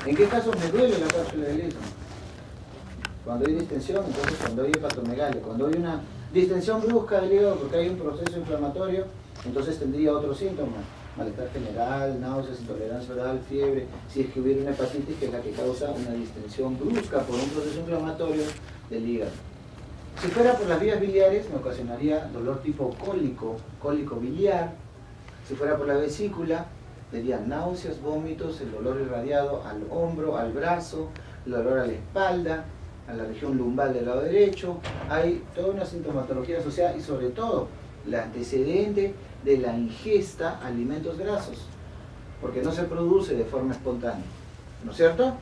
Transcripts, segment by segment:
¿En qué casos me duele la cápsula del istmo? Cuando hay distensión, entonces cuando hay hepatomegalia, cuando hay una distensión brusca del hígado porque hay un proceso inflamatorio, entonces tendría otros síntomas: malestar general, náuseas, intolerancia oral, fiebre, si es que hubiera una hepatitis, que es la que causa una distensión brusca por un proceso inflamatorio del hígado. Si fuera por las vías biliares, me ocasionaría dolor tipo cólico, cólico biliar. Si fuera por la vesícula, sería náuseas, vómitos, el dolor irradiado al hombro, al brazo, el dolor a la espalda, a la región lumbar del lado derecho. Hay toda una sintomatología asociada y sobre todo el antecedente de la ingesta de alimentos grasos, porque no se produce de forma espontánea, ¿no es cierto?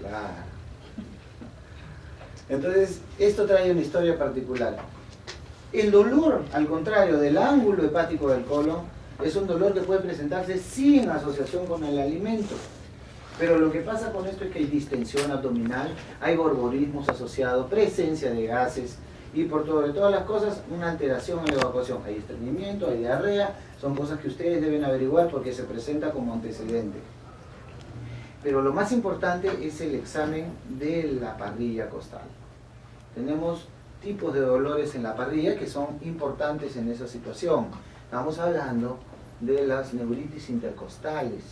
Claro. Entonces, esto trae una historia particular. El dolor, al contrario del ángulo hepático del colon, es un dolor que puede presentarse sin asociación con el alimento. Pero lo que pasa con esto es que hay distensión abdominal, hay borborismos asociados, presencia de gases y por sobre todas las cosas una alteración en la evacuación. Hay estreñimiento, hay diarrea, son cosas que ustedes deben averiguar porque se presenta como antecedente. Pero lo más importante es el examen de la parrilla costal. Tenemos tipos de dolores en la parrilla que son importantes en esa situación. Estamos hablando de las neuritis intercostales.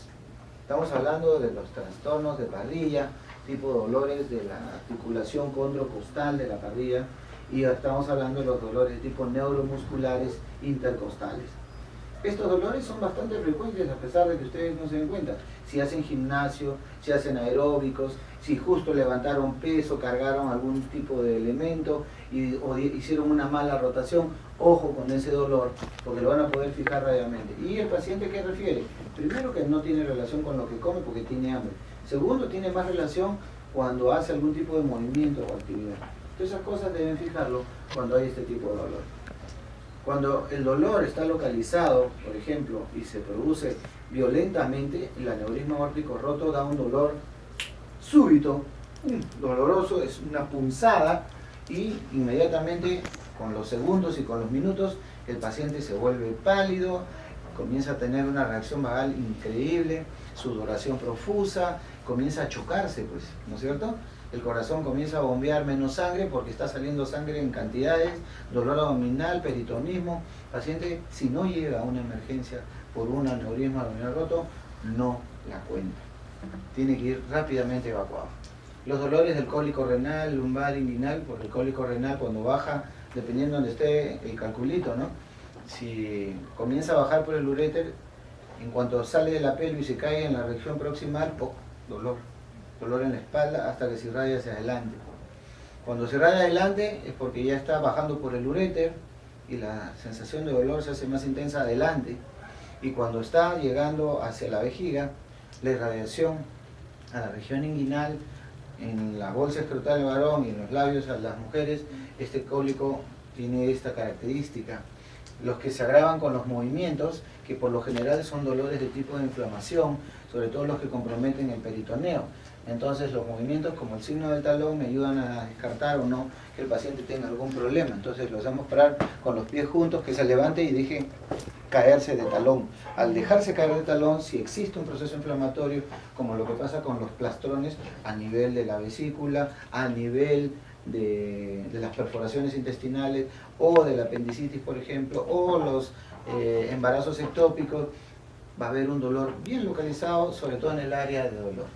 Estamos hablando de los trastornos de parrilla, tipo dolores de la articulación condrocostal de la parrilla, y estamos hablando de los dolores tipo neuromusculares intercostales. Estos dolores son bastante frecuentes a pesar de que ustedes no se den cuenta. Si hacen gimnasio, si hacen aeróbicos, si justo levantaron peso, cargaron algún tipo de elemento o hicieron una mala rotación, ojo con ese dolor, porque lo van a poder fijar rápidamente. ¿Y el paciente qué refiere? Primero, que no tiene relación con lo que come porque tiene hambre. Segundo, tiene más relación cuando hace algún tipo de movimiento o actividad. Entonces esas cosas deben fijarlo cuando hay este tipo de dolor. Cuando el dolor está localizado, por ejemplo, y se produce violentamente, el aneurisma aórtico roto da un dolor súbito, doloroso, es una punzada, y inmediatamente con los segundos y con los minutos el paciente se vuelve pálido, comienza a tener una reacción vagal increíble, sudoración profusa, comienza a chocarse, pues, ¿no es cierto? El corazón comienza a bombear menos sangre porque está saliendo sangre en cantidades, dolor abdominal, peritonismo. El paciente, si no llega a una emergencia por un aneurisma abdominal roto, no la cuenta. Tiene que ir rápidamente evacuado. Los dolores del cólico renal, lumbar, inguinal, porque el cólico renal cuando baja, dependiendo de donde esté el calculito, ¿no? Si comienza a bajar por el uréter, en cuanto sale de la pelvis y se cae en la región proximal, dolor en la espalda hasta que se irradia hacia adelante. Cuando se irradia adelante es porque ya está bajando por el uréter y la sensación de dolor se hace más intensa adelante, y cuando está llegando hacia la vejiga, la irradiación a la región inguinal, en la bolsa escrotal del varón y en los labios a las mujeres, este cólico tiene esta característica. Los que se agravan con los movimientos, que por lo general son dolores de tipo de inflamación, sobre todo los que comprometen el peritoneo. Entonces los movimientos como el signo del talón me ayudan a descartar o no que el paciente tenga algún problema. Entonces lo hacemos parar con los pies juntos, que se levante y deje caerse de talón. Al dejarse caer de talón, si existe un proceso inflamatorio, como lo que pasa con los plastrones a nivel de la vesícula, a nivel de las perforaciones intestinales o de la apendicitis, por ejemplo, o los embarazos ectópicos, va a haber un dolor bien localizado, sobre todo en el área de dolor.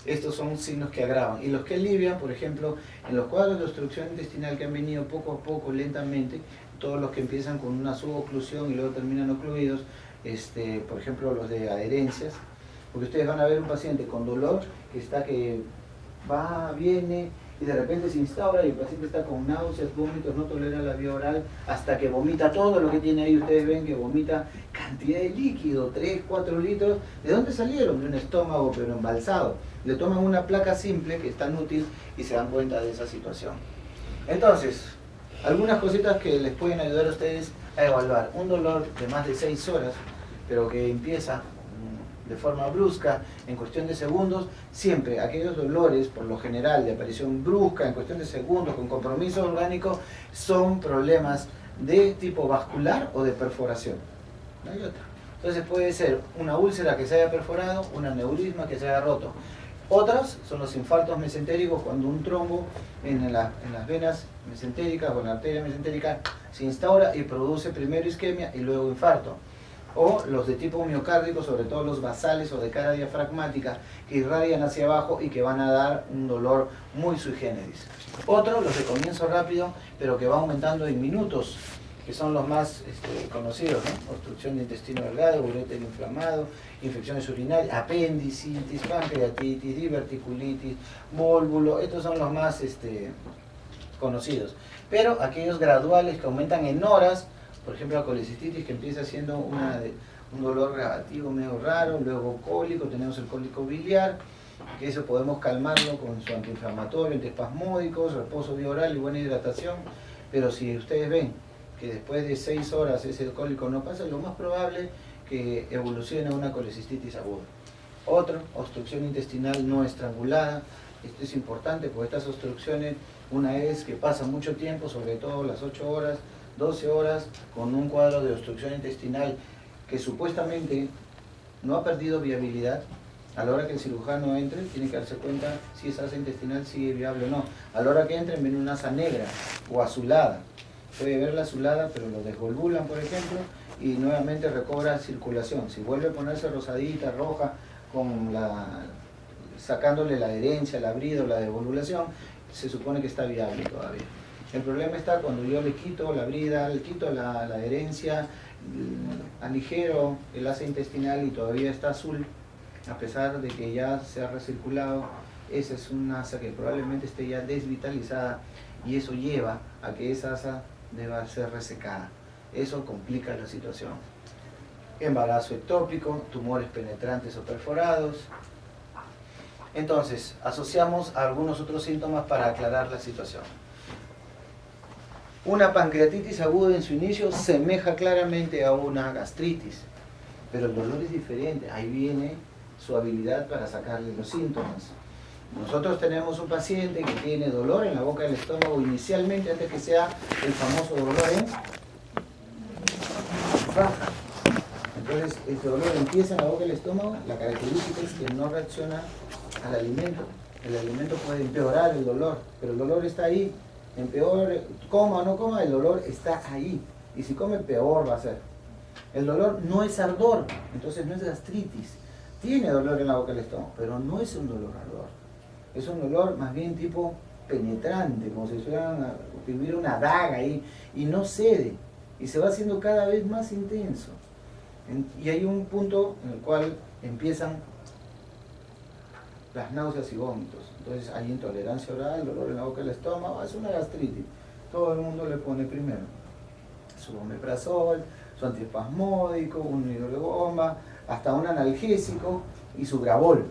Estos son signos que agravan. Y los que alivian, por ejemplo, en los cuadros de obstrucción intestinal que han venido poco a poco, lentamente, todos los que empiezan con una suboclusión y luego terminan ocluidos, por ejemplo, los de adherencias, porque ustedes van a ver un paciente con dolor que va, viene, y de repente se instaura y el paciente está con náuseas, vómitos, no tolera la vía oral, hasta que vomita todo lo que tiene ahí. Ustedes ven que vomita cantidad de líquido, 3, 4 litros. ¿De dónde salieron? De un estómago, pero embalsado. Le toman una placa simple, que es tan útil, y se dan cuenta de esa situación. Entonces, algunas cositas que les pueden ayudar a ustedes a evaluar. Un dolor de más de 6 horas, pero que empieza de forma brusca, en cuestión de segundos. Siempre aquellos dolores, por lo general, de aparición brusca, en cuestión de segundos, con compromiso orgánico, son problemas de tipo vascular o de perforación. No hay otra. Entonces puede ser una úlcera que se haya perforado, un aneurisma que se haya roto. Otras son los infartos mesentéricos, cuando un trombo en las venas mesentéricas o en la arteria mesentérica se instaura y produce primero isquemia y luego infarto. O los de tipo miocárdico, sobre todo los basales o de cara diafragmática, que irradian hacia abajo y que van a dar un dolor muy sui generis. Otros, los de comienzo rápido, pero que va aumentando en minutos, que son los más conocidos, ¿no? Obstrucción de intestino delgado, uréter inflamado, infecciones urinarias, apendicitis, pancreatitis, diverticulitis, vólvulo. Estos son los más conocidos. Pero aquellos graduales que aumentan en horas, por ejemplo la colecistitis, que empieza siendo un dolor grabativo medio raro, luego cólico, tenemos el cólico biliar, que eso podemos calmarlo con su antiinflamatorio, antiespasmódicos, reposo bioral y buena hidratación. Pero si ustedes ven que después de 6 horas ese cólico no pasa, lo más probable que evolucione a una colecistitis aguda. Otro, obstrucción intestinal no estrangulada. Esto es importante porque estas obstrucciones, una vez que pasa mucho tiempo, sobre todo las 8 horas, 12 horas, con un cuadro de obstrucción intestinal que supuestamente no ha perdido viabilidad, a la hora que el cirujano entre, tiene que darse cuenta si esa asa intestinal sigue viable o no. A la hora que entren, ven una asa negra o azulada. Puede ver la azulada, pero lo desvolvulan, por ejemplo, y nuevamente recobra circulación. Si vuelve a ponerse rosadita, roja, sacándole la adherencia, la brida o la desvolvulación, se supone que está viable todavía. El problema está cuando yo le quito la brida, le quito la adherencia, aligero el asa intestinal y todavía está azul, a pesar de que ya se ha recirculado. Esa es una asa que probablemente esté ya desvitalizada y eso lleva a que esa asa deba ser resecada. Eso complica la situación. Embarazo ectópico, tumores penetrantes o perforados. Entonces, asociamos a algunos otros síntomas para aclarar la situación. Una pancreatitis aguda en su inicio semeja claramente a una gastritis, pero el dolor es diferente. Ahí viene su habilidad para sacarle los síntomas. Nosotros tenemos un paciente que tiene dolor en la boca del estómago inicialmente, antes que sea el famoso dolor en baja. Entonces, este dolor empieza en la boca del estómago. La característica es que no reacciona al alimento. El alimento puede empeorar el dolor, pero el dolor está ahí. Empeore, coma o no coma, el dolor está ahí. Y si come, peor va a ser. El dolor no es ardor, entonces no es gastritis. Tiene dolor en la boca del estómago, pero no es un dolor ardor. Es un dolor más bien tipo penetrante, como si hubiera una daga ahí, y no cede, y se va haciendo cada vez más intenso. Y hay un punto en el cual empiezan las náuseas y vómitos. Entonces hay intolerancia oral, dolor en la boca del estómago, es una gastritis. Todo el mundo le pone primero su omeprazol, su antiespasmódico, un hidrogomba, hasta un analgésico y su Gravol.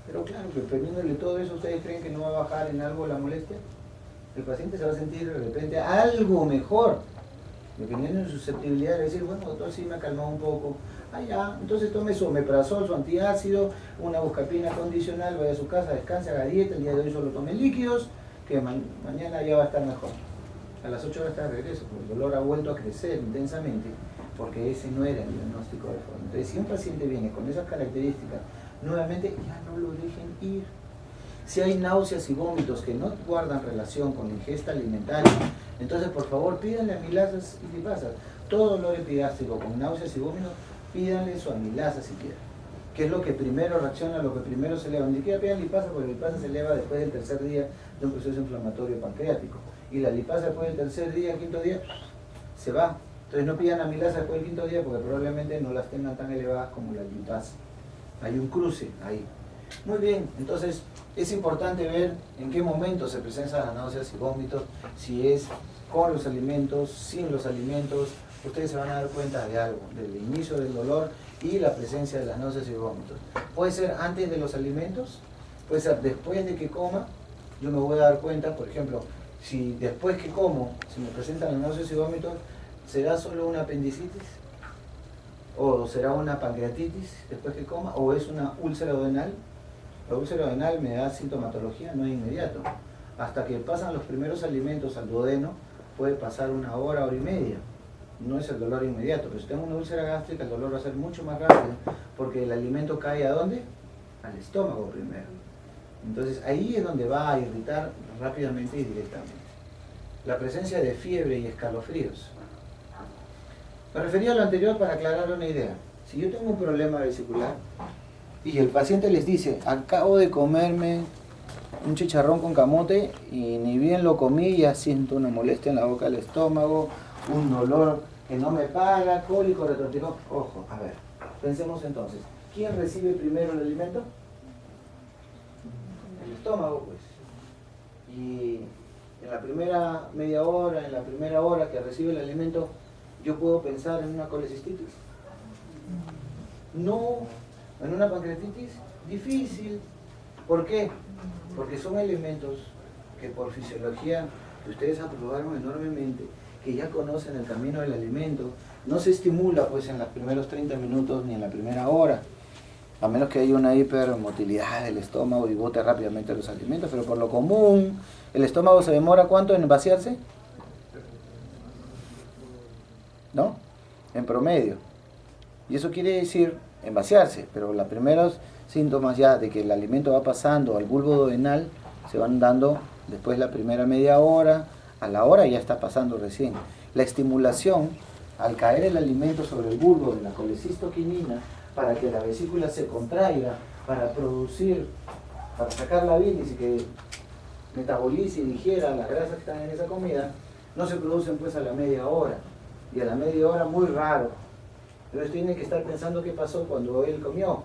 Pero claro, que poniéndole todo eso, ¿ustedes creen que no va a bajar en algo la molestia? El paciente se va a sentir de repente algo mejor, dependiendo de su susceptibilidad, de decir, bueno, doctor, sí me ha calmado un poco. Ah, ya, entonces tome su omeprazol, su antiácido, una buscapina condicional, vaya a su casa, descanse, haga dieta, el día de hoy solo tome líquidos, que mañana ya va a estar mejor. A las 8 horas está de regreso, porque el dolor ha vuelto a crecer intensamente, porque ese no era el diagnóstico de forma. Entonces, si un paciente viene con esas características, nuevamente ya no lo dejen ir. Si hay náuseas y vómitos que no guardan relación con la ingesta alimentaria, entonces por favor pídanle amilazas y lipasas. Todo dolor epigástrico con náuseas y vómitos, pídanle su amilasa si quieren. Que es lo que primero reacciona, lo que primero se eleva. Ni siquiera pidan lipasa, porque la lipasa se eleva después del tercer día de un proceso inflamatorio pancreático. Y la lipasa después del tercer día, quinto día, se va. Entonces no pidan amilasa después del quinto día, porque probablemente no las tengan tan elevadas como la lipasa. Hay un cruce ahí. Muy bien, entonces es importante ver en qué momento se presentan las náuseas y vómitos, si es con los alimentos, sin los alimentos. Ustedes se van a dar cuenta de algo, del inicio del dolor y la presencia de las náuseas y vómitos. Puede ser antes de los alimentos, puede ser después de que coma. Yo me voy a dar cuenta, por ejemplo, si después que como, si me presentan las náuseas y vómitos, ¿será solo una apendicitis? ¿O será una pancreatitis después que coma? ¿O es una úlcera duodenal? La úlcera duodenal me da sintomatología, no es inmediato. Hasta que pasan los primeros alimentos al duodeno, puede pasar una hora, hora y media. No es el dolor inmediato, pero si tengo una úlcera gástrica, el dolor va a ser mucho más rápido, porque el alimento cae ¿a dónde? al estómago primero. Entonces ahí es donde va a irritar rápidamente y directamente. La presencia de fiebre y escalofríos. Me refería a lo anterior para aclarar una idea. Si yo tengo un problema vesicular y el paciente les dice, acabo de comerme un chicharrón con camote y ni bien lo comí, ya siento una molestia en la boca del estómago, un dolor que no me para, cólico, retortijón. Ojo, a ver, pensemos entonces, ¿quién recibe primero el alimento? El estómago, pues. Y en la primera media hora, en la primera hora que recibe el alimento, ¿yo puedo pensar en una colecistitis? No. ¿En una pancreatitis? Difícil. ¿Por qué? Porque son elementos que por fisiología, que ustedes aprobaron enormemente, que ya conocen el camino del alimento, no se estimula pues en los primeros 30 minutos ni en la primera hora, a menos que haya una hipermotilidad del estómago y bote rápidamente los alimentos, pero por lo común, ¿el estómago se demora cuánto en vaciarse? ¿No? En promedio. Y eso quiere decir en vaciarse, pero los primeros síntomas ya de que el alimento va pasando al bulbo duodenal se van dando después de la primera media hora, a la hora ya está pasando recién. La estimulación, al caer el alimento sobre el bulbo de la colecistoquinina, para que la vesícula se contraiga, para producir, para sacar la bilis y que metabolice y digiera las grasas que están en esa comida, no se producen pues a la media hora. Y a la media hora muy raro. Entonces tienen que estar pensando qué pasó cuando él comió.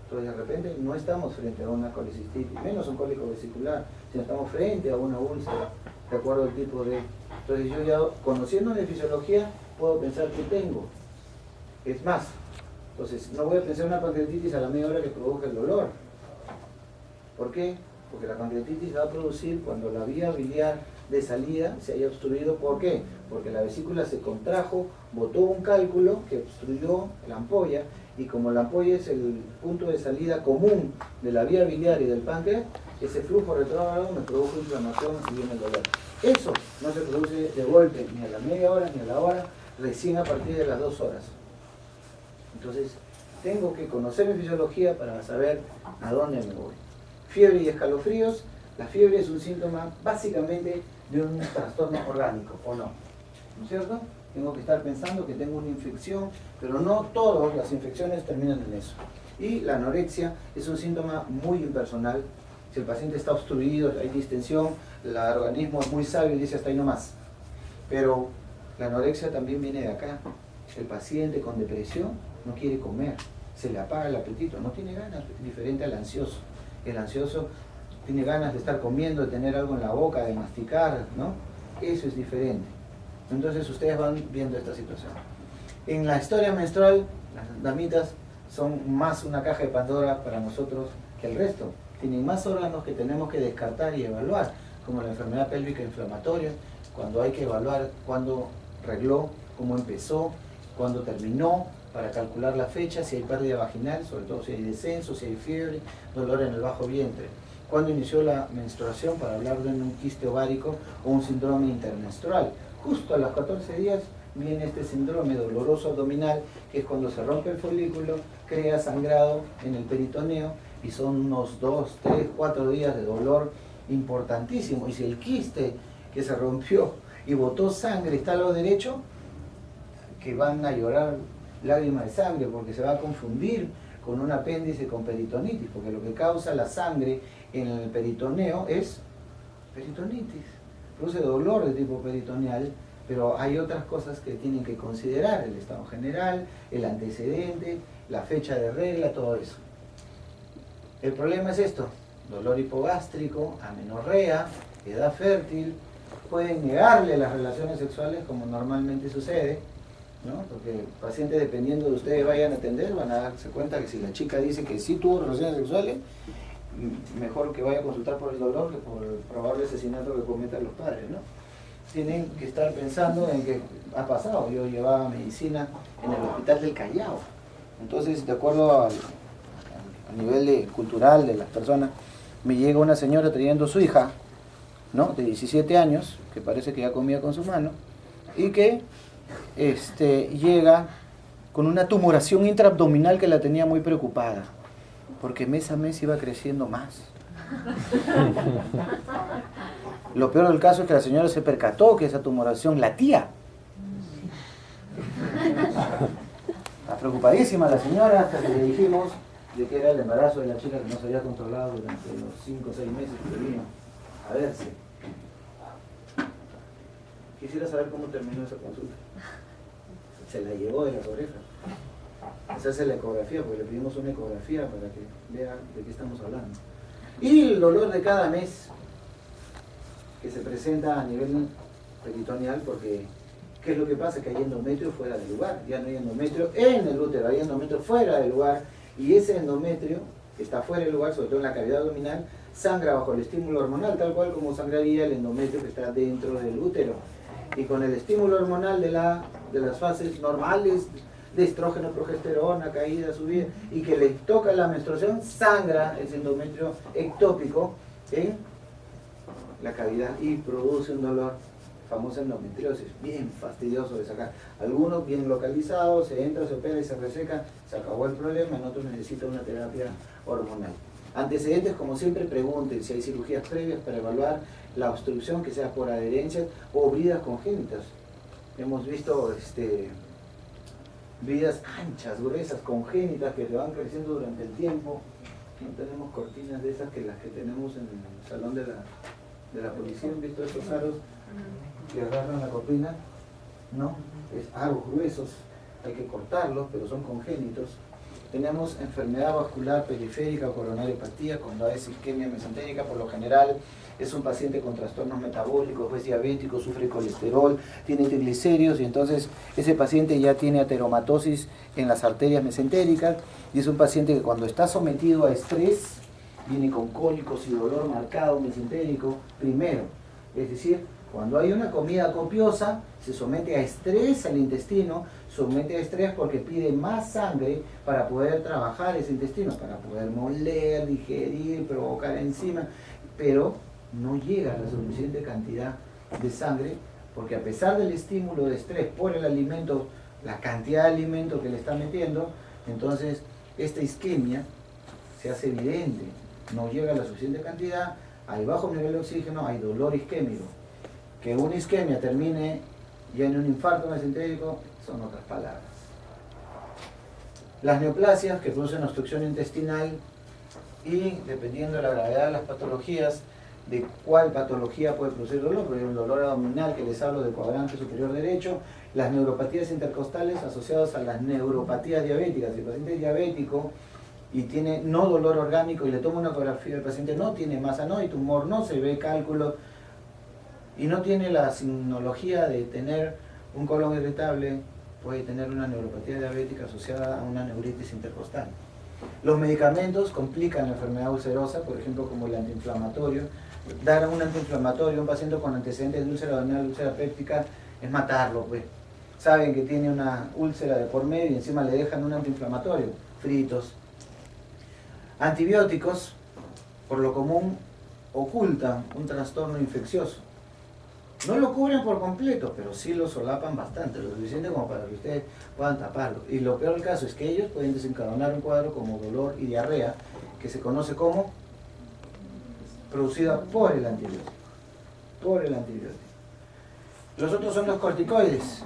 Entonces de repente no estamos frente a una colecistitis, menos un cólico vesicular, sino estamos frente a una úlcera, de acuerdo al tipo de... Entonces yo ya, conociendo mi fisiología, puedo pensar qué tengo. Es más, entonces no voy a pensar en una pancreatitis a la media hora que produzca el dolor. ¿Por qué? Porque la pancreatitis va a producir cuando la vía biliar de salida se haya obstruido. ¿Por qué? Porque la vesícula se contrajo, botó un cálculo que obstruyó la ampolla, y como la ampolla es el punto de salida común de la vía biliar y del páncreas, ese flujo retrógrado me produjo inflamación y viene el dolor. Eso no se produce de golpe, ni a la media hora ni a la hora, recién a partir de las 2 horas. Entonces, tengo que conocer mi fisiología para saber a dónde me voy. Fiebre y escalofríos. La fiebre es un síntoma básicamente de un trastorno orgánico, ¿o no? ¿No es cierto? Tengo que estar pensando que tengo una infección, pero no todas las infecciones terminan en eso. Y la anorexia es un síntoma muy impersonal. Si el paciente está obstruido, hay distensión, el organismo es muy sabio y dice hasta ahí no más. Pero la anorexia también viene de acá. El paciente con depresión no quiere comer, se le apaga el apetito, no tiene ganas, diferente al ansioso. El ansioso tiene ganas de estar comiendo, de tener algo en la boca, de masticar, ¿no? Eso es diferente. Entonces ustedes van viendo esta situación. En la historia menstrual, las damitas son más una caja de Pandora para nosotros que el resto. Tienen más órganos que tenemos que descartar y evaluar, como la enfermedad pélvica inflamatoria, cuando hay que evaluar cuándo regló, cómo empezó, cuándo terminó, para calcular la fecha, si hay pérdida vaginal, sobre todo si hay descenso, si hay fiebre, dolor en el bajo vientre. Cuándo inició la menstruación, para hablar de un quiste ovárico o un síndrome intermenstrual. Justo a los 14 días viene este síndrome doloroso abdominal, que es cuando se rompe el folículo, crea sangrado en el peritoneo, y son unos 2, 3, 4 días de dolor importantísimo. Y si el quiste que se rompió y botó sangre está a lo derecho, que van a llorar lágrimas de sangre, porque se va a confundir con un apéndice con peritonitis, porque lo que causa la sangre en el peritoneo es peritonitis. Produce dolor de tipo peritoneal, pero hay otras cosas que tienen que considerar: el estado general, el antecedente, la fecha de regla, todo eso. El problema es esto: dolor hipogástrico, amenorrea, edad fértil. Pueden negarle las relaciones sexuales como normalmente sucede, ¿no? Porque pacientes, dependiendo de ustedes vayan a atender, van a darse cuenta que si la chica dice que sí tuvo relaciones sexuales, mejor que vaya a consultar por el dolor que por el probable asesinato que cometan los padres, ¿no? Tienen que estar pensando en que ha pasado. Yo llevaba medicina en el hospital del Callao, entonces de acuerdo al nivel cultural de las personas, me llega una señora trayendo su hija, ¿no?, de 17 años, que parece que ya comía con su mano, y que llega con una tumoración intraabdominal que la tenía muy preocupada, porque mes a mes iba creciendo más. Lo peor del caso es que la señora se percató que esa tumoración latía. Está preocupadísima la señora hasta que le dijimos de que era el embarazo de la chica que no se había controlado durante los 5 o 6 meses que vino a verse. Quisiera saber cómo terminó esa consulta. Se la llevó de las orejas. Hacerse la ecografía, porque le pedimos una ecografía para que vea de qué estamos hablando. Y el dolor de cada mes que se presenta a nivel peritoneal, porque ¿qué es lo que pasa? Que hay endometrio fuera del lugar. Ya no hay endometrio en el útero, hay endometrio fuera del lugar. Y ese endometrio que está fuera del lugar, sobre todo en la cavidad abdominal, sangra bajo el estímulo hormonal, tal cual como sangraría el endometrio que está dentro del útero. Y con el estímulo hormonal de las fases normales de estrógeno, progesterona, caída, subida, y que le toca la menstruación, sangra ese endometrio ectópico en la cavidad y produce un dolor, famosa endometriosis, bien fastidioso de sacar. Algunos bien localizados, se entra, se opera y se reseca, se acabó el problema, en otros necesita una terapia hormonal. Antecedentes, como siempre, pregunten si hay cirugías previas para evaluar la obstrucción, que sea por adherencias o bridas congénitas. Hemos visto bridas anchas, gruesas, congénitas, que se van creciendo durante el tiempo. No tenemos cortinas de esas que las que tenemos en el salón de la policía. ¿Han visto esos aros que agarran la cortina? No, es aros gruesos, hay que cortarlos, pero son congénitos. Tenemos enfermedad vascular periférica o coronariopatía, cuando es isquemia mesentérica, por lo general es un paciente con trastornos metabólicos, es diabético, sufre colesterol, tiene triglicéridos, y entonces ese paciente ya tiene ateromatosis en las arterias mesentéricas, y es un paciente que cuando está sometido a estrés, viene con cólicos y dolor marcado mesentérico primero. Es decir, cuando hay una comida copiosa, se somete a estrés al intestino, somete a estrés porque pide más sangre para poder trabajar ese intestino, para poder moler, digerir, provocar enzimas, pero no llega a la suficiente cantidad de sangre, porque a pesar del estímulo de estrés por el alimento, la cantidad de alimento que le está metiendo, entonces esta isquemia se hace evidente, no llega a la suficiente cantidad, hay bajo nivel de oxígeno, hay dolor isquémico. Que una isquemia termine ya en un infarto mesentérico son otras palabras. Las neoplasias que producen obstrucción intestinal, y dependiendo de la gravedad de las patologías, de cuál patología puede producir dolor, porque hay un dolor abdominal que les hablo del cuadrante superior derecho, las neuropatías intercostales asociadas a las neuropatías diabéticas. Si el paciente es diabético y tiene no dolor orgánico y le toma una ecografía, el paciente no tiene masa, no hay tumor, no se ve cálculo y no tiene la signología de tener un colon irritable, puede tener una neuropatía diabética asociada a una neuritis intercostal. Los medicamentos complican la enfermedad ulcerosa, por ejemplo, como el antiinflamatorio. Dar un antiinflamatorio a un paciente con antecedentes de úlcera abdominal, úlcera péptica, es matarlo, pues. Saben que tiene una úlcera de por medio y encima le dejan un antiinflamatorio, fritos. Antibióticos, por lo común, ocultan un trastorno infeccioso. No lo cubren por completo, pero sí lo solapan bastante, lo suficiente como para que ustedes puedan taparlo. Y lo peor del caso es que ellos pueden desencadenar un cuadro como dolor y diarrea, que se conoce como producida por el antibiótico. Por el antibiótico. Los otros son los corticoides.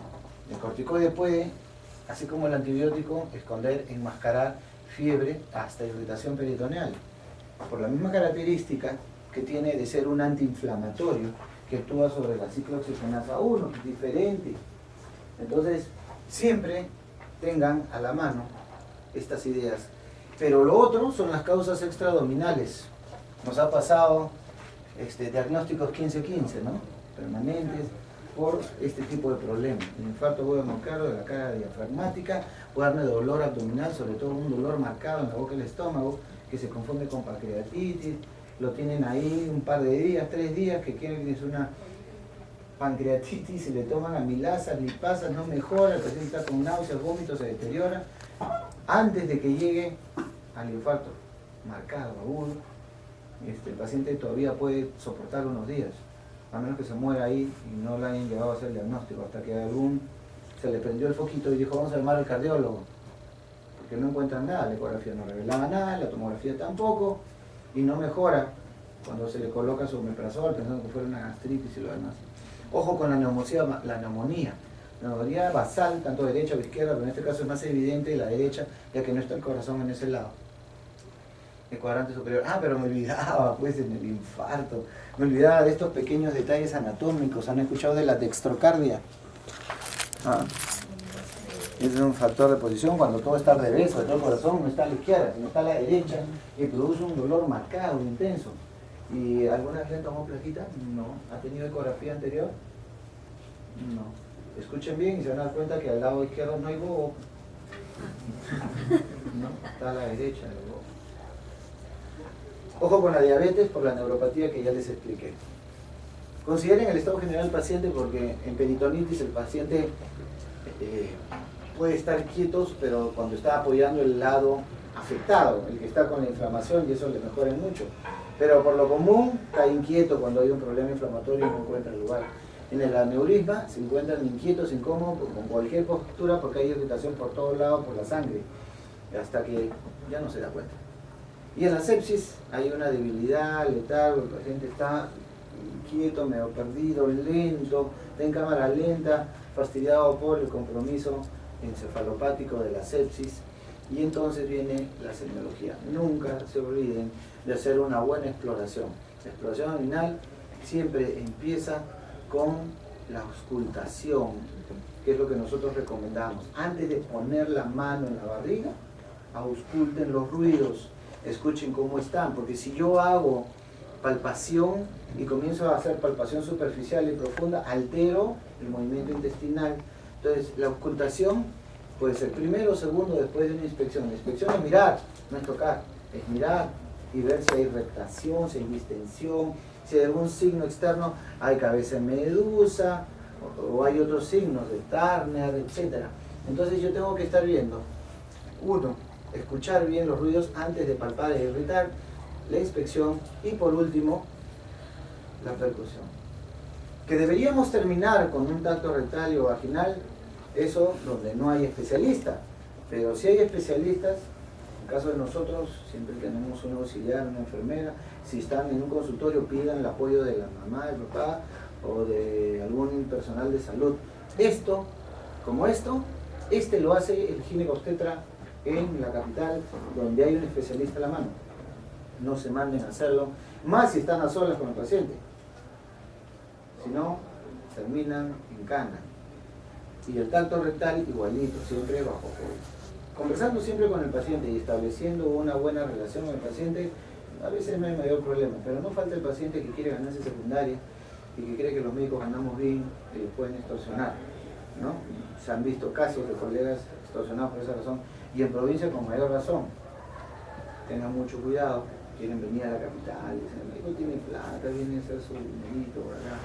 El corticoide puede, así como el antibiótico, esconder, enmascarar fiebre hasta irritación peritoneal. Por la misma característica que tiene de ser un antiinflamatorio, que actúa sobre la ciclooxigenasa 1, que es diferente. Entonces, siempre tengan a la mano estas ideas. Pero lo otro son las causas extraabdominales. Nos ha pasado diagnósticos 15-15, ¿no? Permanentes, por este tipo de problemas. El infarto agudo miocardio de la carga diafragmática puede darme dolor abdominal, sobre todo un dolor marcado en la boca del estómago, que se confunde con pancreatitis. Lo tienen ahí un par de días, 3 días, que quieren que es una pancreatitis, y le toman amilasa, lipasa, no mejora, el paciente está con náuseas, vómitos, se deteriora, antes de que llegue al infarto marcado, agudo. El paciente todavía puede soportar unos días, a menos que se muera ahí y no le hayan llevado a hacer el diagnóstico, hasta que se le prendió el foquito y dijo, vamos a llamar al cardiólogo. porque no encuentran nada, la ecografía no revelaba nada, la tomografía tampoco, y no mejora cuando se le coloca su omeprazol pensando que fuera una gastritis y lo demás. Ojo con la neumonía basal, tanto derecha o izquierda, pero en este caso es más evidente la derecha, ya que no está el corazón en ese lado. El cuadrante superior. Pero me olvidaba, pues, en el infarto. Me olvidaba de estos pequeños detalles anatómicos. ¿Han escuchado de la dextrocardia? Ese es un factor de posición cuando todo está al revés, sobre todo el corazón no está a la izquierda, sino está a la derecha, y produce un dolor marcado, intenso. ¿Y alguna vez le tomó plaquita? No. ¿Ha tenido ecografía anterior? No. Escuchen bien y se van a dar cuenta que al lado izquierdo no hay bobo. No, está a la derecha el bobo. Ojo con la diabetes por la neuropatía que ya les expliqué. Consideren el estado general del paciente porque en peritonitis el paciente puede estar quieto, pero cuando está apoyando el lado afectado, el que está con la inflamación, y eso le mejora mucho. Pero por lo común está inquieto cuando hay un problema inflamatorio y no encuentra lugar. En el aneurisma se encuentran inquietos, incómodos, con cualquier postura porque hay irritación por todos lados por la sangre, hasta que ya no se da cuenta. Y en la sepsis hay una debilidad, letargo, el paciente está inquieto, medio perdido, lento, está en cámara lenta, fastidiado por el compromiso encefalopático de la sepsis, y entonces viene la semiología. Nunca se olviden de hacer una buena exploración. La exploración abdominal siempre empieza con la auscultación, que es lo que nosotros recomendamos. Antes de poner la mano en la barriga, ausculten los ruidos, escuchen cómo están, porque si yo hago palpación y comienzo a hacer palpación superficial y profunda, altero el movimiento intestinal. Entonces, la auscultación puede ser primero o segundo después de una inspección. La inspección es mirar, no es tocar, es mirar y ver si hay rectación, si hay distensión, si hay algún signo externo, hay cabeza en medusa, o hay otros signos de Turner, etc. Entonces yo tengo que estar viendo, uno, escuchar bien los ruidos antes de palpar e irritar, la inspección, y por último, la percusión. Que deberíamos terminar con un tacto rectal o vaginal, eso donde no hay especialista, pero si hay especialistas, en caso de nosotros, siempre tenemos un auxiliar, una enfermera. Si están en un consultorio, pidan el apoyo de la mamá, del papá o de algún personal de salud. Esto, como esto, lo hace el ginecobstetra en la capital, donde hay un especialista a la mano. No se manden a hacerlo, más si están a solas con el paciente. Si no, terminan en cana. Y el tacto rectal igualito, siempre bajo apoyo. Conversando siempre con el paciente y estableciendo una buena relación con el paciente, a veces no hay mayor problema, pero no falta el paciente que quiere ganancias secundarias y que cree que los médicos ganamos bien y los pueden extorsionar, ¿no? Se han visto casos de colegas extorsionados por esa razón, y en provincia con mayor razón. Tengan mucho cuidado, quieren venir a la capital, dicen, el médico tiene plata, viene a hacer su dinerito por acá.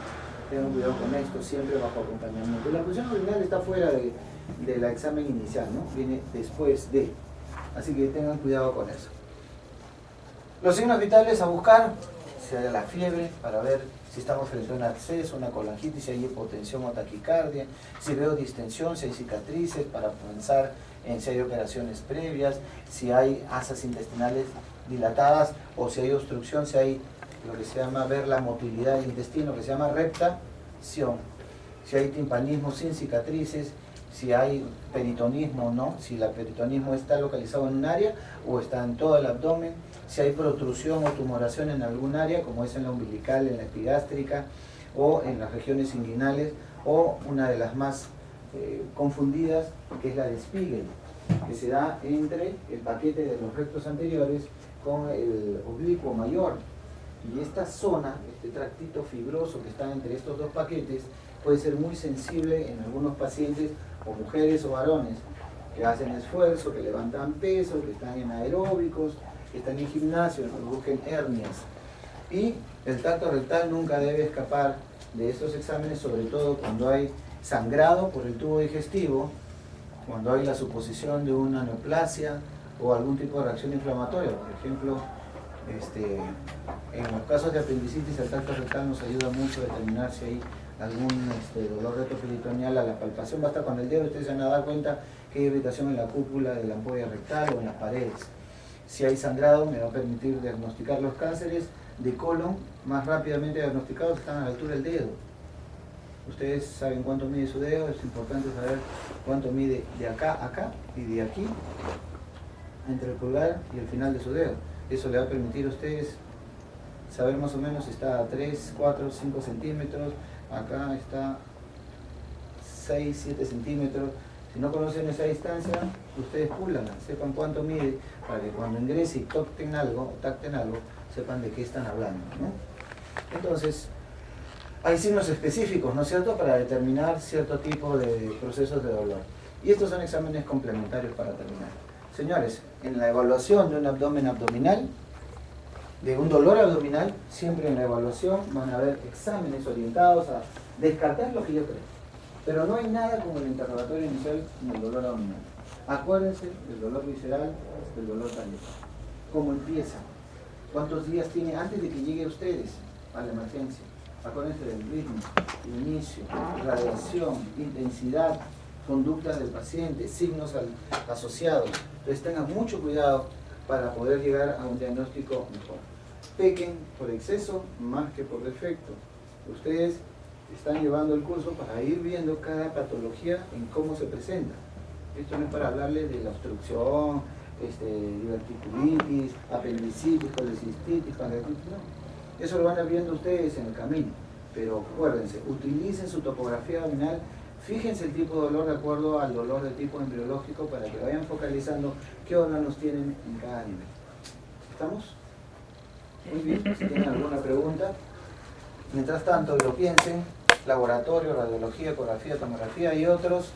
Tengan cuidado con esto, siempre bajo acompañamiento. La función abdominal está fuera del examen inicial, ¿no? Viene después de. Así que tengan cuidado con eso. Los signos vitales a buscar, si hay la fiebre, para ver si estamos frente a un absceso, una colangitis, si hay hipotensión o taquicardia, si veo distensión, si hay cicatrices, para pensar en si hay operaciones previas, si hay asas intestinales dilatadas o si hay obstrucción, si hay lo que se llama ver la motilidad del intestino, que se llama reptación, si hay timpanismo sin cicatrices, si hay peritonismo o no, si el peritonismo está localizado en un área o está en todo el abdomen, si hay protrusión o tumoración en algún área, como es en la umbilical, en la epigástrica o en las regiones inguinales, o una de las más confundidas, que es la de Spiegel, que se da entre el paquete de los rectos anteriores con el oblicuo mayor. Y esta zona, este tractito fibroso que está entre estos dos paquetes, puede ser muy sensible en algunos pacientes, o mujeres o varones, que hacen esfuerzo, que levantan peso, que están en aeróbicos, que están en gimnasio, que busquen hernias. Y el tacto rectal nunca debe escapar de estos exámenes, sobre todo cuando hay sangrado por el tubo digestivo, cuando hay la suposición de una neoplasia o algún tipo de reacción inflamatoria. Por ejemplo, en los casos de apendicitis, el tacto rectal nos ayuda mucho a determinar si hay algún dolor retroperitoneal a la palpación, basta con el dedo, ustedes se van a dar cuenta que hay irritación en la cúpula de la ampolla rectal o en las paredes. Si hay sangrado, me va a permitir diagnosticar los cánceres de colon más rápidamente diagnosticados, que están a la altura del dedo. Ustedes saben cuánto mide su dedo, es importante saber cuánto mide de acá a acá y de aquí, entre el pulgar y el final de su dedo. Eso le va a permitir a ustedes saber más o menos si está a 3, 4, 5 centímetros, acá está 6, 7 centímetros. Si no conocen esa distancia, ustedes púlanla, sepan cuánto mide, para que cuando ingrese y tacten algo, sepan de qué están hablando, ¿no? Entonces, hay signos específicos, ¿no es cierto?, para determinar cierto tipo de procesos de dolor. Y estos son exámenes complementarios para terminar. Señores, en la evaluación de un abdomen abdominal, de un dolor abdominal, siempre en la evaluación van a haber exámenes orientados a descartar lo que yo creo. Pero no hay nada como el interrogatorio inicial en el dolor abdominal. Acuérdense del dolor visceral, del dolor cardíaco. ¿Cómo empieza? ¿Cuántos días tiene antes de que llegue a ustedes a la emergencia? Acuérdense del ritmo, inicio, radiación, intensidad, conductas del paciente, signos asociados. Entonces tengan mucho cuidado para poder llegar a un diagnóstico mejor. Pequen por exceso más que por defecto. Ustedes están llevando el curso para ir viendo cada patología en cómo se presenta. Esto no es para hablarles de la obstrucción, diverticulitis, apendicitis, colecistitis, pancreatitis, no. Eso lo van a ir viendo ustedes en el camino. Pero acuérdense, utilicen su topografía abdominal, fíjense el tipo de dolor de acuerdo al dolor de tipo embriológico para que vayan focalizando qué órganos tienen en cada nivel. ¿Estamos? Muy bien, si tienen alguna pregunta. Mientras tanto, lo piensen, laboratorio, radiología, ecografía, tomografía y otros.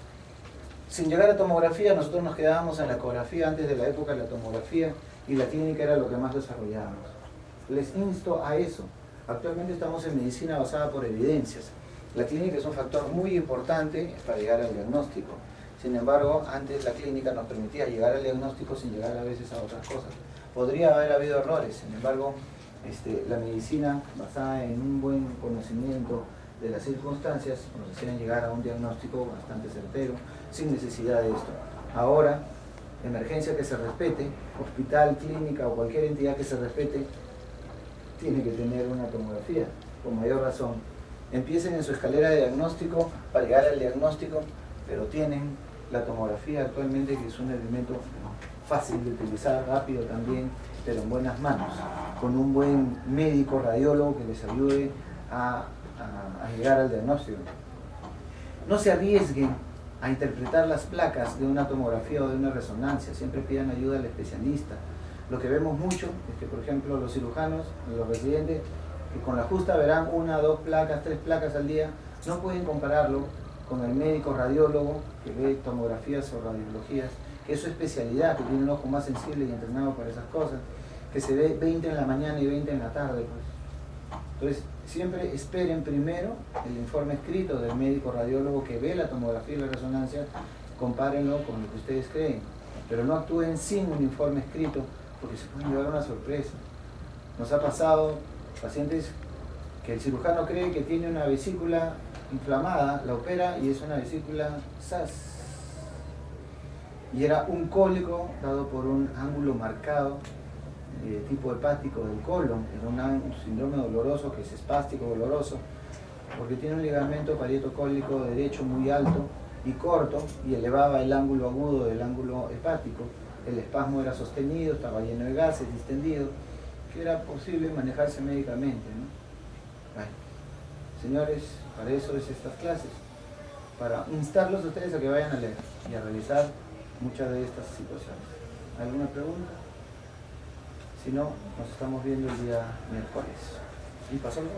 Sin llegar a tomografía, nosotros nos quedábamos en la ecografía antes de la época de la tomografía y la clínica era lo que más desarrollábamos. Les insto a eso. Actualmente estamos en medicina basada por evidencias. La clínica es un factor muy importante para llegar al diagnóstico. Sin embargo, antes la clínica nos permitía llegar al diagnóstico sin llegar a veces a otras cosas. Podría haber habido errores, sin embargo, la medicina basada en un buen conocimiento de las circunstancias nos hacían llegar a un diagnóstico bastante certero, sin necesidad de esto. Ahora, emergencia que se respete, hospital, clínica o cualquier entidad que se respete, tiene que tener una tomografía, con mayor razón. Empiecen en su escalera de diagnóstico para llegar al diagnóstico, pero tienen la tomografía actualmente, que es un elemento fácil de utilizar, rápido también, pero en buenas manos, con un buen médico radiólogo que les ayude a llegar al diagnóstico. No se arriesguen a interpretar las placas de una tomografía o de una resonancia, siempre pidan ayuda al especialista. Lo que vemos mucho es que, por ejemplo, los cirujanos, los residentes, que con la justa verán 1, 2 placas, 3 placas al día, no pueden compararlo con el médico radiólogo que ve tomografías o radiologías, que es su especialidad, que tiene un ojo más sensible y entrenado para esas cosas, que se ve 20 en la mañana y 20 en la tarde. Pues. Entonces, siempre esperen primero el informe escrito del médico radiólogo que ve la tomografía y la resonancia, compárenlo con lo que ustedes creen, pero no actúen sin un informe escrito, porque se pueden llevar una sorpresa. Nos ha pasado pacientes que el cirujano cree que tiene una vesícula inflamada, la opera y es una vesícula SAS. Y era un cólico dado por un ángulo marcado tipo hepático del colon, era un síndrome doloroso que es espástico doloroso, porque tiene un ligamento parietocólico derecho muy alto y corto y elevaba el ángulo agudo del ángulo hepático. El espasmo era sostenido, estaba lleno de gases, distendido, que era posible manejarse médicamente, ¿no? Bueno, señores, para eso es estas clases, para instarlos a ustedes a que vayan a leer y a revisar muchas de estas situaciones. ¿Alguna pregunta? Si no, nos estamos viendo el día miércoles. ¿Y pasó algo?